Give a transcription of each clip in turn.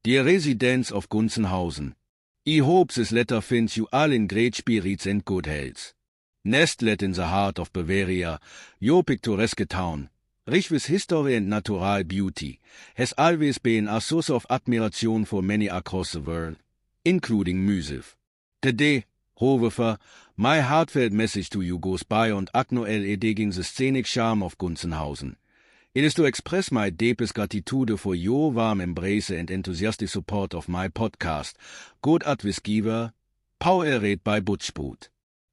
Dear residents of Gunzenhausen, I hope this letter finds you all in great spirits and good health. Nestled in the heart of Bavaria, your picturesque town, rich with history and natural beauty, has always been a source of admiration for many across the world, including myself. Today, however, my heartfelt message to you goes beyond acknowledging the scenic charm of Gunzenhausen. It is to express my deepest gratitude for your warm embrace and enthusiastic support of my podcast, Good Advice powered by Butchboot.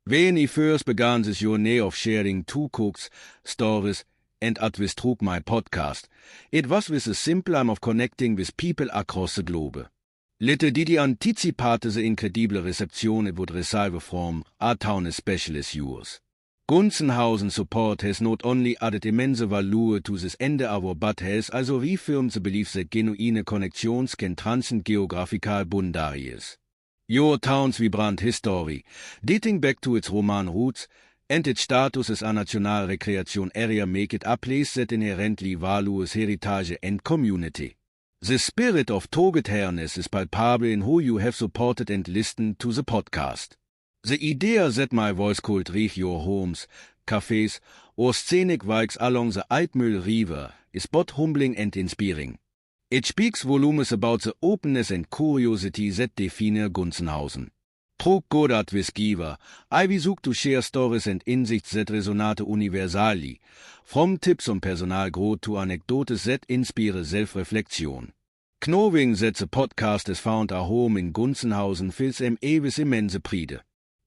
When I first began this journey of sharing two cooks, stories, and advice through my podcast, it was with the simple aim of connecting with people across the globe. Little did I anticipate the incredible reception it would receive from a town as special as yours. Gunzenhausen support has not only added immense value to this endeavor, but has also reaffirmed the belief that genuine connections can transcend geographical boundaries. Your town's vibrant history, dating back to its Roman roots, and its status as a national recreation area make it a place that inherently values heritage and community. The spirit of togetherness is palpable in who you have supported and listened to the podcast. The idea that my voice could reach your homes, cafes, or scenic walks along the Altmühl River is both humbling and inspiring. It speaks volumes about the openness and curiosity that define Gunzenhausen. Through Good Advice, I will seek to share stories and insights that resonate universally, from tips on personal growth to anecdotes that inspire self-reflection. Knowing that the podcast has found a home in Gunzenhausen fills me with immense pride.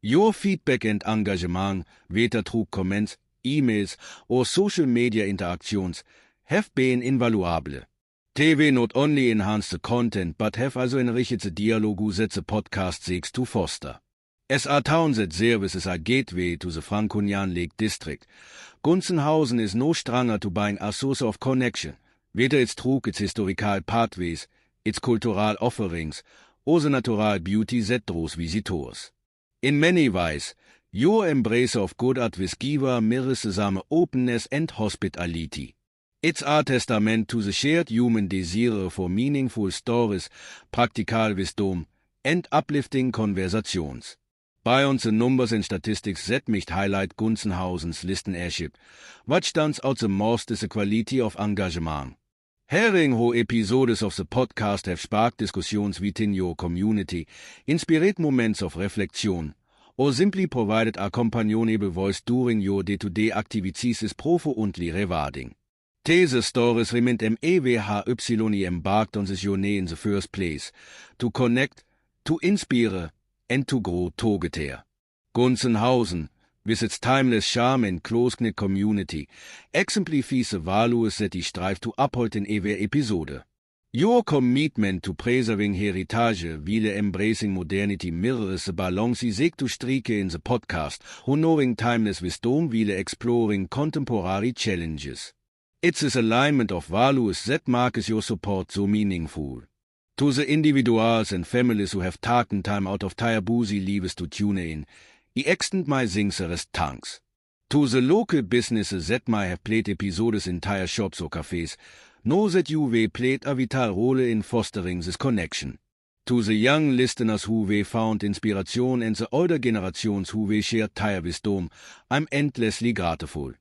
Your feedback and engagement, whether through comments, emails, or social media interactions, have been invaluable. They will not only enhance the content, but have also enriched the dialogue that the podcast seeks to foster. As a town that serves as a gateway to the Franconian Lake District, Gunzenhausen is no stranger to being a source of connection, whether it's through its historical pathways, its cultural offerings, or the natural beauty that draws visitors. In many ways, your embrace of Good Advice mirrors the same openness and hospitality. It's a testament to the shared human desire for meaningful stories, practical wisdom, and uplifting conversations. Beyond the numbers and statistics that might highlight Gunzenhausen's listenership, what stands out the most is the quality of engagement. Hearing how episodes of the podcast have sparked discussions within your community, inspired moments of reflection, or simply provided a companionable voice during your day-to-day activities is profoundly rewarding. These stories remind me embarked on this journey in the first place, to connect, to inspire, and to grow together. Gunzenhausen, with its timeless charm and close-knit community, exemplifies the values that I strive to uphold in every episode. Your commitment to preserving heritage while embracing modernity mirrors the balance I seek to strike in the podcast, honoring timeless wisdom while exploring contemporary challenges. It's this alignment of values that makes your support so meaningful. To the individuals and families who have taken time out of their busy lives to tune in, I extend my sincerest thanks. To the local businesses that might have played episodes in their shops or cafes, know that you will played a vital role in fostering this connection. To the young listeners who will found inspiration and the older generations who will share their wisdom, I'm endlessly grateful.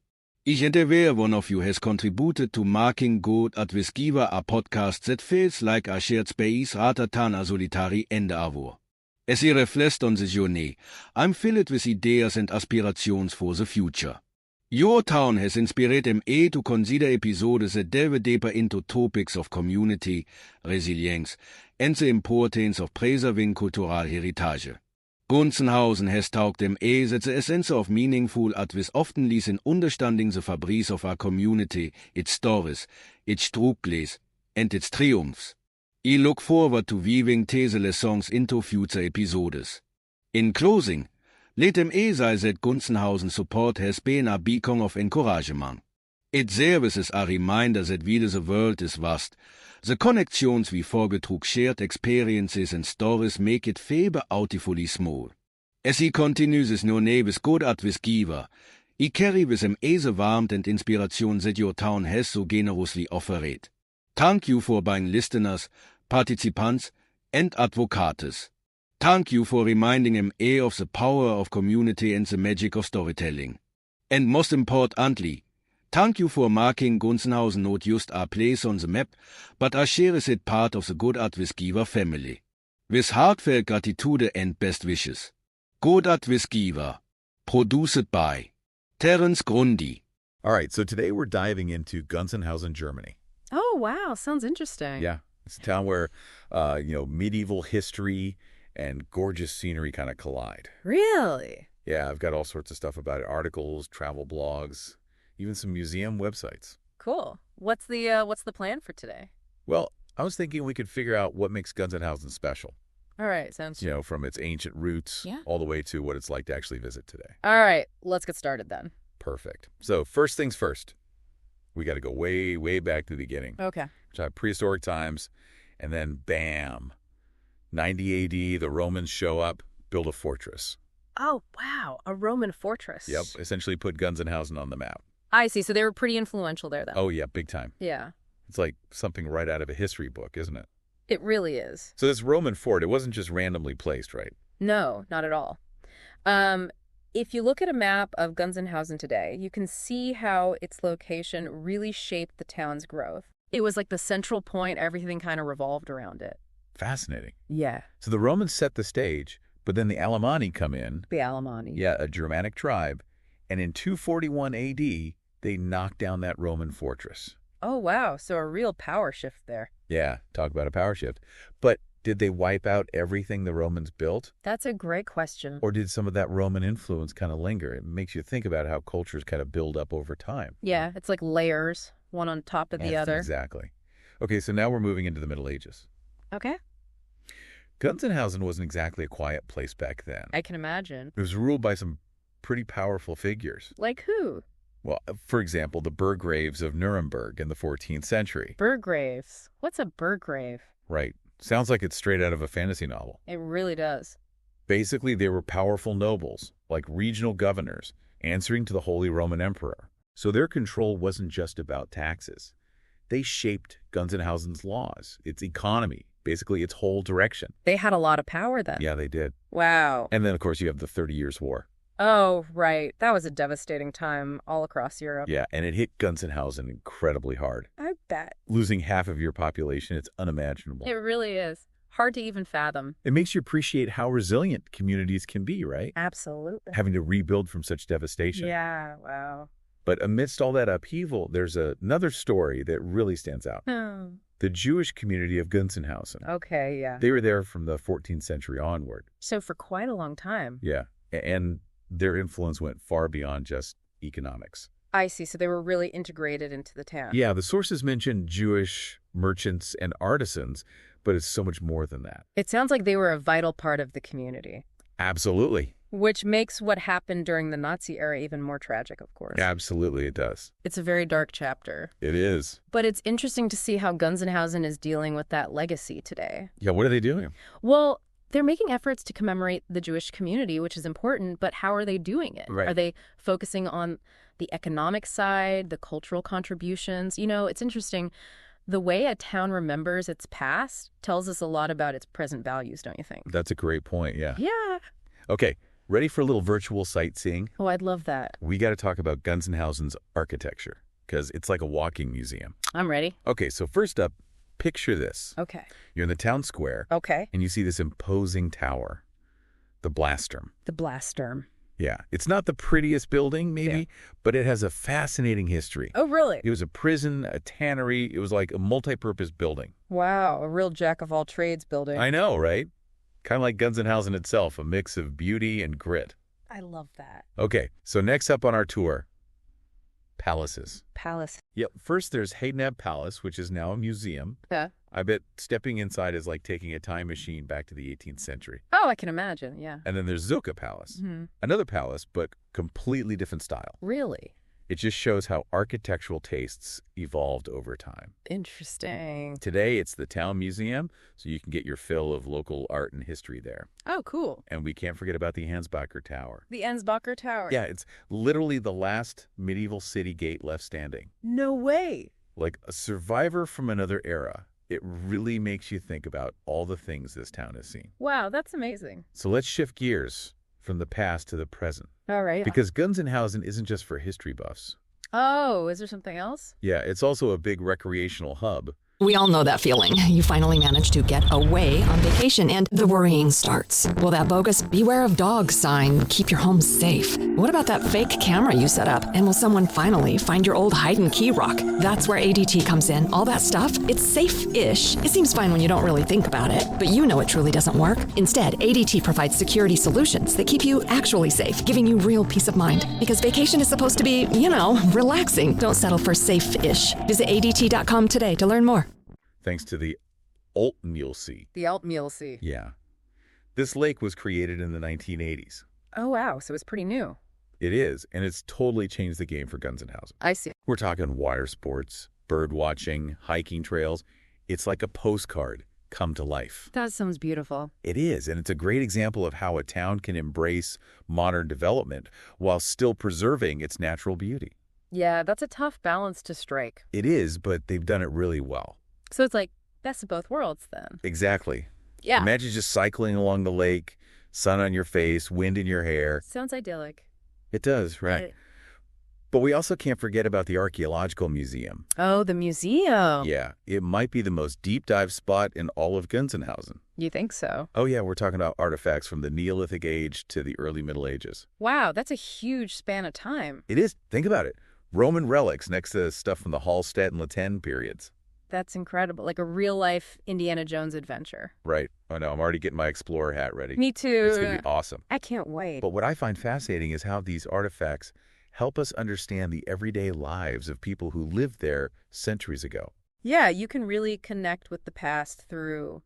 Each and every one of you has contributed to making Good Advice a podcast that feels like a shared space rather than a solitary endeavor. As I reflect on this journey, I'm filled with ideas and aspirations for the future. Your town has inspired me to consider episodes that delve deeper into topics of community, resilience, and the importance of preserving cultural heritage. Gunzenhausen has taught me that the essence of meaningful advice often lies in understanding the fabrics of our community, its stories, its struggles, and its triumphs. I look forward to weaving these lessons into future episodes. In closing, let me say that Gunzenhausen support has been a beacon of encouragement. It serves as a reminder that while the world is vast, the connections we forge through shared experiences and stories make it far beautifully small. As he continues his journey with Good Advice, he carry with him the warmth and inspiration that your town has so generously offered. Thank you for being listeners, participants, and advocates. Thank you for reminding me of the power of community and the magic of storytelling. And most importantly, thank you for marking Gunzenhausen not just a place on the map, but a cherished part of the GUMROAD with Giver family. With heartfelt gratitude and best wishes. GUMROAD with Giver. Produced by Terence Grundy. All right, so today we're diving into Gunzenhausen, Germany. Oh, wow. Sounds interesting. Yeah, it's a town where, medieval history and gorgeous scenery kind of collide. Really? Yeah, I've got all sorts of stuff about it, articles, travel blogs, even some museum websites. Cool. What's the plan for today? Well, I was thinking we could figure out what makes Gunzenhausen special. All right, sounds You know, from its ancient roots all the way to what it's like to actually visit today. All right, let's get started then. Perfect. So first things first, we got to go way, way back to the beginning. Okay. Prehistoric times, and then bam, 90 A.D., the Romans show up, build a fortress. Oh, wow. A Roman fortress. Yep, essentially put Gunzenhausen on the map. I see. So they were pretty influential there then. Oh, yeah, big time. Yeah. It's like something right out of a history book, isn't it? It really is. So this Roman fort, it wasn't just randomly placed, right? No, not at all. If you look at a map of Gunzenhausen today, you can see how its location really shaped the town's growth. It was like the central point. Everything kind of revolved around it. Fascinating. Yeah. So the Romans set the stage, but then the Alemanni come in. The Alemanni. Yeah, a Germanic tribe. And in 241 A.D., they knocked down that Roman fortress. Oh, wow. So a real power shift there. Yeah, talk about a power shift. But did they wipe out everything the Romans built? That's a great question. Or did some of that Roman influence kind of linger? It makes you think about how cultures kind of build up over time. Yeah, it's like layers, one on top of the other. Exactly. Okay, so now we're moving into the Middle Ages. Okay. Gunzenhausen wasn't exactly a quiet place back then. I can imagine. It was ruled by some pretty powerful figures. Like who? Well, for example, the Burgraves of Nuremberg in the 14th century. Burgraves. What's a Burgrave? Right. Sounds like it's straight out of a fantasy novel. It really does. Basically, they were powerful nobles, like regional governors, answering to the Holy Roman Emperor. So their control wasn't just about taxes. They shaped Gunzenhausen's laws, its economy, basically its whole direction. They had a lot of power then. Yeah, they did. Wow. And then, of course, you have the 30 Years' War. Oh, right. That was a devastating time all across Europe. Yeah, and it hit Gunzenhausen incredibly hard. I bet. Losing half of your population, it's unimaginable. It really is. Hard to even fathom. It makes you appreciate how resilient communities can be, right? Absolutely. Having to rebuild from such devastation. Yeah, wow. But amidst all that upheaval, there's another story that really stands out. Oh. The Jewish community of Gunzenhausen. Okay, yeah. They were there from the 14th century onward. So for quite a long time. Yeah, and their influence went far beyond just economics. I see. So they were really integrated into the town. Yeah, the sources mention Jewish merchants and artisans, but it's so much more than that. It sounds like they were a vital part of the community. Absolutely. Which makes what happened during the Nazi era even more tragic, of course. Absolutely, it does. It's a very dark chapter. It is. But it's interesting to see how Gunzenhausen is dealing with that legacy today. Yeah, what are they doing? Well, they're making efforts to commemorate the Jewish community, which is important, but how are they doing it? Right. Are they focusing on the economic side, the cultural contributions? You know, it's interesting. The way a town remembers its past tells us a lot about its present values, don't you think? That's a great point, yeah. Yeah. Okay, ready for a little virtual sightseeing? Oh, I'd love that. We got to talk about Gunzenhausen's architecture, because it's like a walking museum. I'm ready. Okay, so first up, picture this. Okay. You're in the town square, Okay. and you see this imposing tower, the Blasturm. The Blasturm. Yeah, it's not the prettiest building, maybe, Yeah. but it has a fascinating history. Oh, really? It was a prison, a tannery. It was like a multi-purpose building. Wow, a real jack-of-all-trades building. I know, right? Kind of like Gunzenhausen itself, a mix of beauty and grit. I love that. Okay, so next up on our tour, palaces. Palace. Yep, first there's Heidenab Palace, which is now a museum. Yeah. I bet stepping inside is like taking a time machine back to the 18th century. Oh, I can imagine, yeah. And then there's Zucca Palace, Mm-hmm. another palace, but completely different style. Really? It just shows how architectural tastes evolved over time. Interesting. Today, it's the town museum, so you can get your fill of local art and history there. Oh, cool. And we can't forget about the Ansbacher Tower. The Ansbacher Tower. Yeah, it's literally the last medieval city gate left standing. No way. Like a survivor from another era. It really makes you think about all the things this town has seen. Wow, that's amazing. So let's shift gears from the past to the present. All right. Because Gunzenhausen isn't just for history buffs. Oh, is there something else? Yeah, it's also a big recreational hub. We all know that feeling. You finally managed to get away on vacation and the worrying starts. Will that bogus "beware of dogs" sign keep your home safe? What about that fake camera you set up? And will someone finally find your old hide and key rock? That's where ADT comes in. All that stuff, it's safe-ish. It seems fine when you don't really think about it, but you know it truly doesn't work. Instead, ADT provides security solutions that keep you actually safe, giving you real peace of mind. Because vacation is supposed to be, relaxing. Don't settle for safe-ish. Visit ADT.com today to learn more. Thanks to the Altmuhlsee. The Altmuhlsee. Yeah. This lake was created in the 1980s. Oh, wow. So it's pretty new. It is, and it's totally changed the game for Gunzenhausen. I see. We're talking water sports, bird watching, hiking trails. It's like a postcard come to life. That sounds beautiful. It is, and it's a great example of how a town can embrace modern development while still preserving its natural beauty. Yeah, that's a tough balance to strike. It is, but they've done it really well. So it's like best of both worlds then. Exactly. Yeah. Imagine just cycling along the lake, sun on your face, wind in your hair. Sounds idyllic. It does, right? But we also can't forget about the Archaeological Museum. Oh, the museum. Yeah, it might be the most deep dive spot in all of Gunzenhausen. You think so? Oh yeah, we're talking about artifacts from the Neolithic Age to the early Middle Ages. Wow, that's a huge span of time. It is. Think about it. Roman relics next to stuff from the Hallstatt and La Tène periods. That's incredible. Like a real-life Indiana Jones adventure. Right. Oh, no, I'm already getting my explorer hat ready. Me too. It's going to be awesome. I can't wait. But what I find fascinating is how these artifacts help us understand the everyday lives of people who lived there centuries ago. Yeah, you can really connect with the past through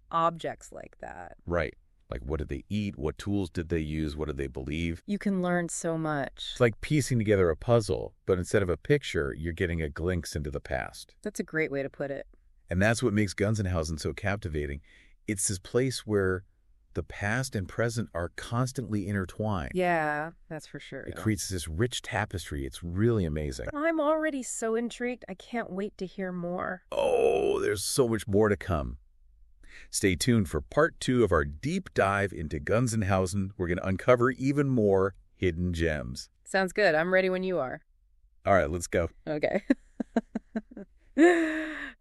objects like that. Right. Like, what did they eat? What tools did they use? What did they believe? You can learn so much. It's like piecing together a puzzle, but instead of a picture, you're getting a glimpse into the past. That's a great way to put it. And that's what makes Gunzenhausen so captivating. It's this place where the past and present are constantly intertwined. Yeah, that's for sure. It creates this rich tapestry. It's really amazing. I'm already so intrigued. I can't wait to hear more. Oh, there's so much more to come. Stay tuned for part 2 of our deep dive into Gunzenhausen. We're going to uncover even more hidden gems. Sounds good. I'm ready when you are. All right, let's go. Okay.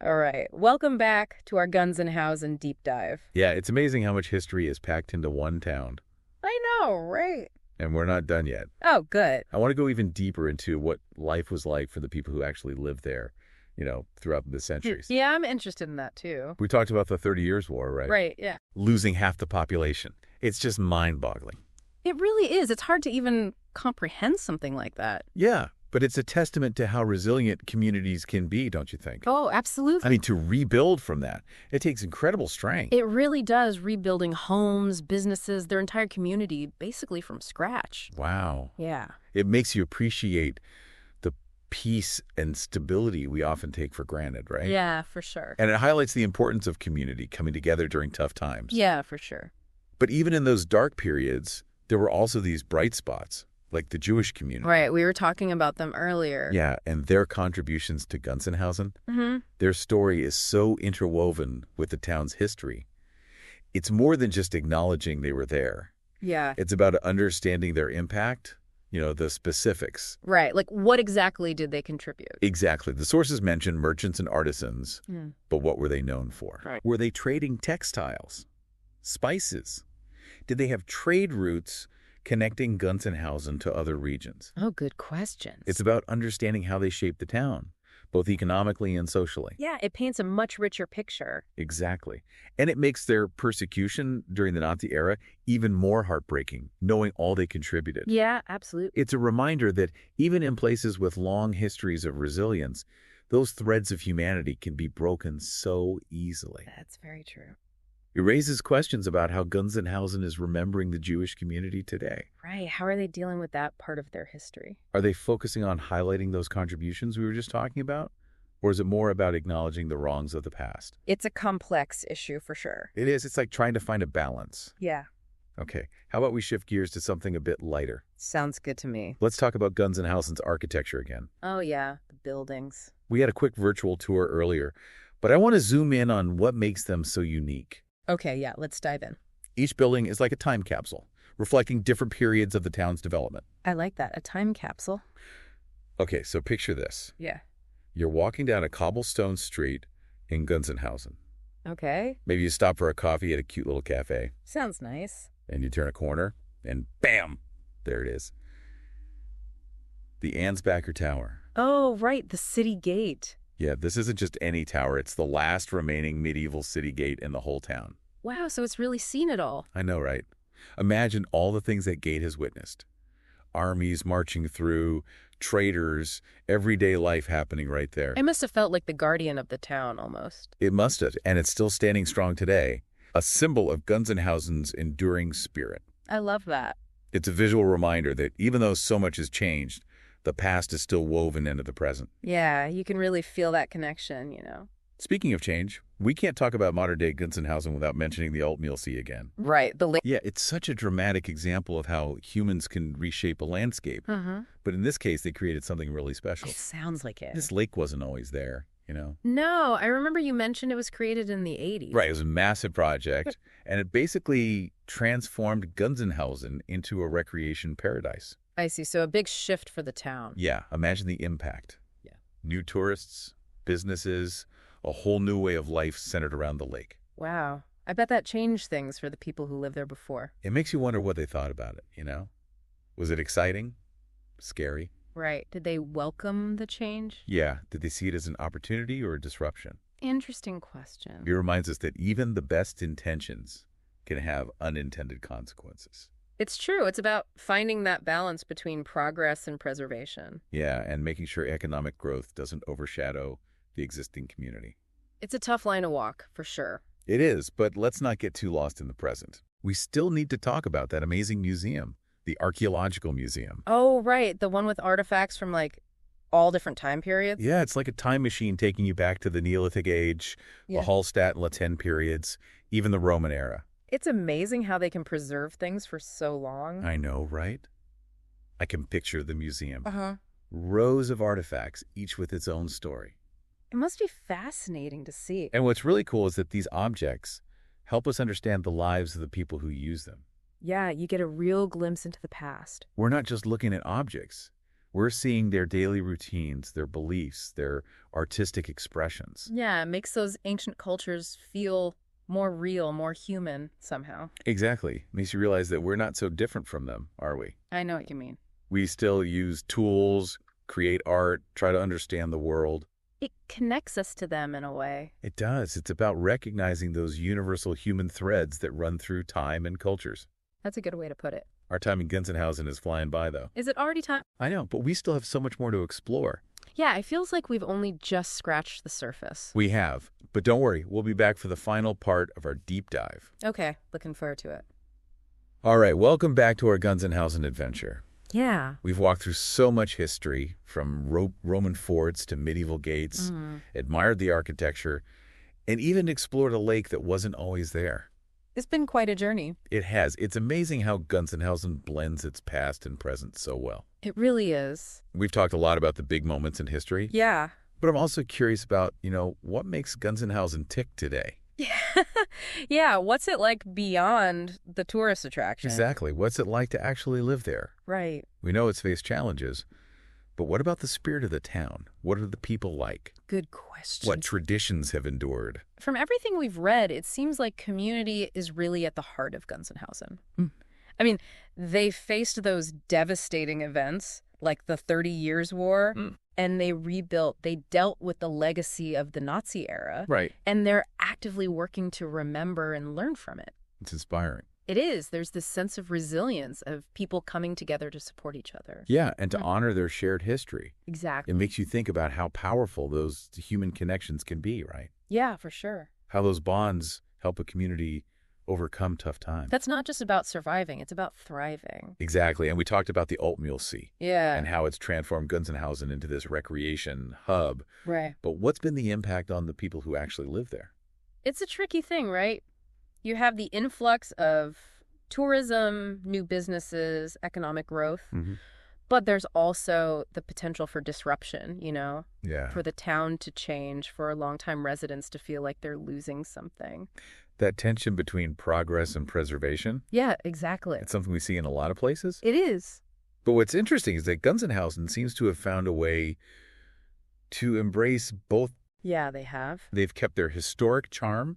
All right. Welcome back to our Gunzenhausen deep dive. Yeah, it's amazing how much history is packed into one town. I know, right? And we're not done yet. Oh, good. I want to go even deeper into what life was like for the people who actually lived there, throughout the centuries. Yeah, I'm interested in that too. We talked about the 30 Years' War, right? Right, yeah. Losing half the population. It's just mind-boggling. It really is. It's hard to even comprehend something like that. Yeah, but it's a testament to how resilient communities can be, don't you think? Oh, absolutely. I mean, to rebuild from that, it takes incredible strength. It really does, rebuilding homes, businesses, their entire community, basically from scratch. Wow. Yeah. It makes you appreciate the peace and stability we often take for granted, right? Yeah, for sure. And it highlights the importance of community coming together during tough times. Yeah, for sure. But even in those dark periods, there were also these bright spots, like the Jewish community. Right, we were talking about them earlier. Yeah, and their contributions to Gunzenhausen. Mm-hmm. Their story is so interwoven with the town's history. It's more than just acknowledging they were there. Yeah. It's about understanding their impact, the specifics. Right, like what exactly did they contribute? Exactly. The sources mention merchants and artisans, Mm. but what were they known for? Right. Were they trading textiles, spices? Did they have trade routes connecting Gunzenhausen to other regions? Oh, good questions. It's about understanding how they shaped the town, both economically and socially. Yeah, it paints a much richer picture. Exactly. And it makes their persecution during the Nazi era even more heartbreaking, knowing all they contributed. Yeah, absolutely. It's a reminder that even in places with long histories of resilience, those threads of humanity can be broken so easily. That's very true. It raises questions about how Gunzenhausen is remembering the Jewish community today. Right, how are they dealing with that part of their history? Are they focusing on highlighting those contributions we were just talking about? Or is it more about acknowledging the wrongs of the past? It's a complex issue for sure. It is. It's like trying to find a balance. Yeah. Okay, how about we shift gears to something a bit lighter? Sounds good to me. Let's talk about Gunzenhausen's architecture again. Oh, yeah, the buildings. We had a quick virtual tour earlier, But I want to zoom in on what makes them so unique. Okay, yeah, let's dive in. Each building is like a time capsule, reflecting different periods of the town's development. I like that, a time capsule. Okay, so picture this. Yeah. You're walking down a cobblestone street in Gunzenhausen. Okay. Maybe you stop for a coffee at a cute little cafe, Sounds nice. and you turn a corner, and bam, there it is. The Ansbacher Tower. Oh, right, the city gate. Yeah, this isn't just any tower. It's the last remaining medieval city gate in the whole town. Wow, so it's really seen it all. I know, right? Imagine all the things that gate has witnessed. Armies marching through, traders, everyday life happening right there. It must have felt like the guardian of the town, almost. It must have, and it's still standing strong today, a symbol of Gunzenhausen's enduring spirit. I love that. It's a visual reminder that even though so much has changed, the past is still woven into the present. Yeah, you can really feel that connection, you know. Speaking of change, we can't talk about modern-day Gunzenhausen without mentioning the Altmuhlsee again. Right, the link. Yeah, it's such a dramatic example of how humans can reshape a landscape. But in this case, they created something really special. It sounds like it. This lake wasn't always there, you know? No, I remember you mentioned it was created in the 80s. Right, it was a massive project, and it basically transformed Gunzenhausen into a recreation paradise. I see, so a big shift for the town. Yeah, imagine the impact. Yeah. New tourists, businesses, a whole new way of life centered around the lake. Wow. I bet that changed things for the people who lived there before. It makes you wonder what they thought about it, you know? Was it exciting? Scary? Right. Did they welcome the change? Yeah. Did they see it as an opportunity or a disruption? Interesting question. It reminds us that even the best intentions can have unintended consequences. It's true. It's about finding that balance between progress and preservation. Yeah, and making sure economic growth doesn't overshadow the existing community. It's a tough line to walk, for sure. It is, but let's not get too lost in the present. We still need to talk about that amazing museum, the Archaeological Museum. Oh, right. The one with artifacts from, like, all different time periods? Yeah, it's like a time machine taking you back to the Neolithic Age, Yeah. the Hallstatt and La Tène periods, even the Roman era. It's amazing how they can preserve things for so long. I know, right? I can picture the museum. Uh-huh. Rows of artifacts, each with its own story. It must be fascinating to see. And what's really cool is that these objects help us understand the lives of the people who use them. Yeah, you get a real glimpse into the past. We're not just looking at objects. We're seeing their daily routines, their beliefs, their artistic expressions. Yeah, it makes those ancient cultures feel more real, more human somehow. Exactly. Makes you realize that we're not so different from them, are we? I know what you mean. We still use tools, create art, try to understand the world. It connects us to them in a way. It does. It's about recognizing those universal human threads that run through time and cultures. That's a good way to put it. Our time in Gunzenhausen is flying by, though. Is it already time? I know, but we still have so much more to explore. Yeah, it feels like we've only just scratched the surface. We have. But don't worry, we'll be back for the final part of our deep dive. Okay, looking forward to it. All right, welcome back to our Gunzenhausen adventure. Yeah. We've walked through so much history, from Roman forts to medieval gates, admired the architecture, and even explored a lake that wasn't always there. It's been quite a journey. It has. It's amazing how Gunzenhausen blends its past and present so well. It really is. We've talked a lot about the big moments in history, Yeah. but I'm also curious about, what makes Gunzenhausen tick today? Yeah, what's it like beyond the tourist attraction? Exactly. What's it like to actually live there? Right. We know it's faced challenges, but what about the spirit of the town? What are the people like? Good question. What traditions have endured? From everything we've read, it seems like community is really at the heart of Gunzenhausen. I mean, they faced those devastating events like the 30 Years' War, and they rebuilt. They dealt with the legacy of the Nazi era. Right. And they're actively working to remember and learn from it. It's inspiring. It is. There's this sense of resilience of people coming together to support each other. Yeah, and to honor their shared history. Exactly. It makes you think about how powerful those human connections can be, right? Yeah, for sure. How those bonds help a community overcome tough times. That's not just about surviving. It's about thriving. Exactly. And we talked about the Altmuhlsee Yeah. and how it's transformed Gunzenhausen into this recreation hub. Right. But what's been the impact on the people who actually live there? It's a tricky thing, right? You have the influx of tourism, new businesses, economic growth. But there's also the potential for disruption, Yeah. for the town to change, for longtime residents to feel like they're losing something. That tension between progress and preservation, Yeah, exactly. it's something we see in a lot of places. It is. But what's interesting is that Gunzenhausen seems to have found a way to embrace both. Yeah, they have. They've kept their historic charm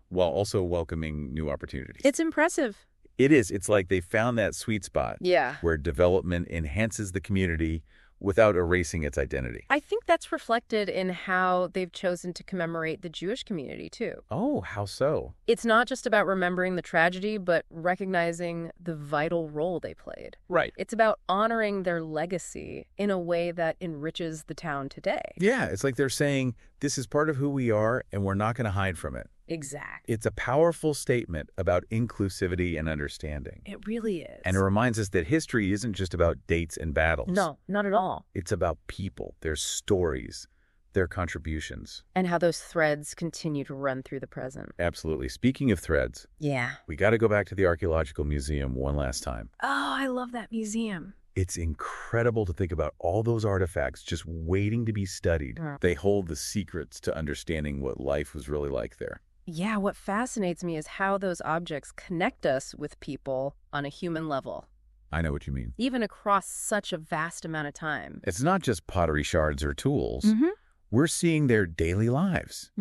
while also welcoming new opportunities. It's impressive. It is. It's like they found that sweet spot Yeah. where development enhances the community without erasing its identity. I think that's reflected in how they've chosen to commemorate the Jewish community, too. Oh, how so? It's not just about remembering the tragedy, but recognizing the vital role they played. Right. It's about honoring their legacy in a way that enriches the town today. Yeah, it's like they're saying, this is part of who we are, and we're not going to hide from it. Exact. It's a powerful statement about inclusivity and understanding. It really is. And it reminds us that history isn't just about dates and battles. No, not at all. It's about people, their stories, their contributions. And how those threads continue to run through the present. Absolutely. Speaking of threads, Yeah. we got to go back to the Archaeological Museum one last time. Oh, I love that museum. It's incredible to think about all those artifacts just waiting to be studied. They hold the secrets to understanding what life was really like there. Yeah, what fascinates me is how those objects connect us with people on a human level, I know what you mean. even across such a vast amount of time. It's not just pottery shards or tools. Mm-hmm. We're seeing their daily lives,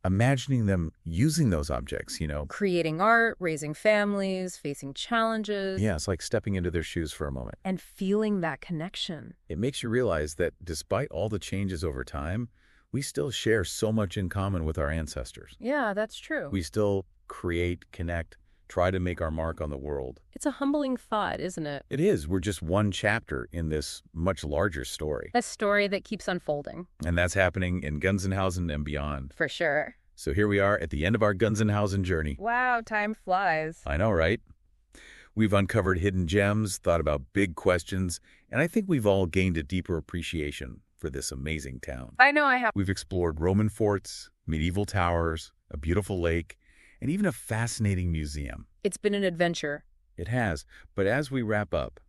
imagining them using those objects, Creating art, raising families, facing challenges. Yeah, it's like stepping into their shoes for a moment. And feeling that connection. It makes you realize that despite all the changes over time, we still share so much in common with our ancestors. Yeah, that's true. We still create, connect, try to make our mark on the world. It's a humbling thought, isn't it? It is. We're just one chapter in this much larger story. A story that keeps unfolding. And that's happening in Gunzenhausen and beyond. For sure. So here we are at the end of our Gunzenhausen journey. Wow, time flies. I know, right? We've uncovered hidden gems, thought about big questions, and I think we've all gained a deeper appreciation for this amazing town. I know I have. We've explored Roman forts, medieval towers, a beautiful lake, and even a fascinating museum. It's been an adventure. It has, but as we wrap up,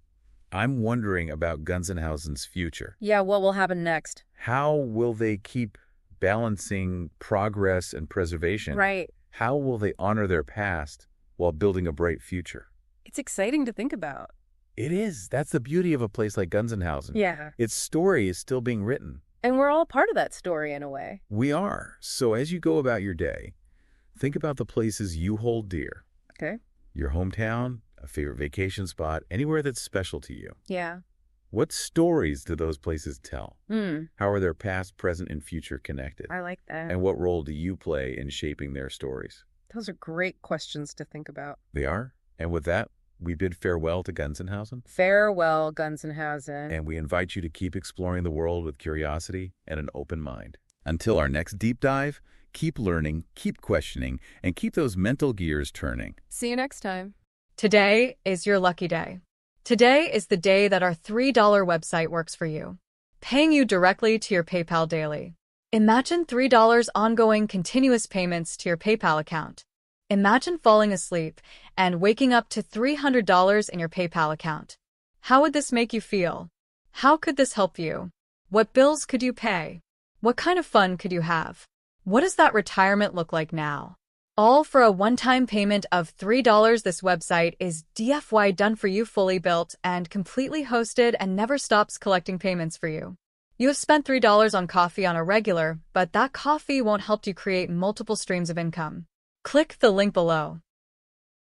I'm wondering about Gunzenhausen's future. Yeah, what will happen next? How will they keep balancing progress and preservation? Right. How will they honor their past while building a bright future? It's exciting to think about. It is. That's the beauty of a place like Gunzenhausen. Yeah. Its story is still being written. And we're all part of that story in a way. We are. So as you go about your day, think about the places you hold dear. Okay. Your hometown, a favorite vacation spot, anywhere that's special to you. Yeah. What stories do those places tell? Hmm. How are their past, present, and future connected? I like that. And what role do you play in shaping their stories? Those are great questions to think about. They are. And with that, we bid farewell to Gunzenhausen. Farewell, Gunzenhausen. And we invite you to keep exploring the world with curiosity and an open mind. Until our next deep dive, keep learning, keep questioning, and keep those mental gears turning. See you next time. Today is your lucky day. Today is the day that our $3 website works for you, paying you directly to your PayPal daily. Imagine $3 ongoing continuous payments to your PayPal account. Imagine falling asleep and waking up to $300 in your PayPal account. How would this make you feel? How could this help you? What bills could you pay? What kind of fun could you have? What does that retirement look like now? All for a one-time payment of $3. This website is DFY done for you, fully built and completely hosted, and never stops collecting payments for you. You have spent $3 on coffee on a regular, but that coffee won't help you create multiple streams of income. Click the link below.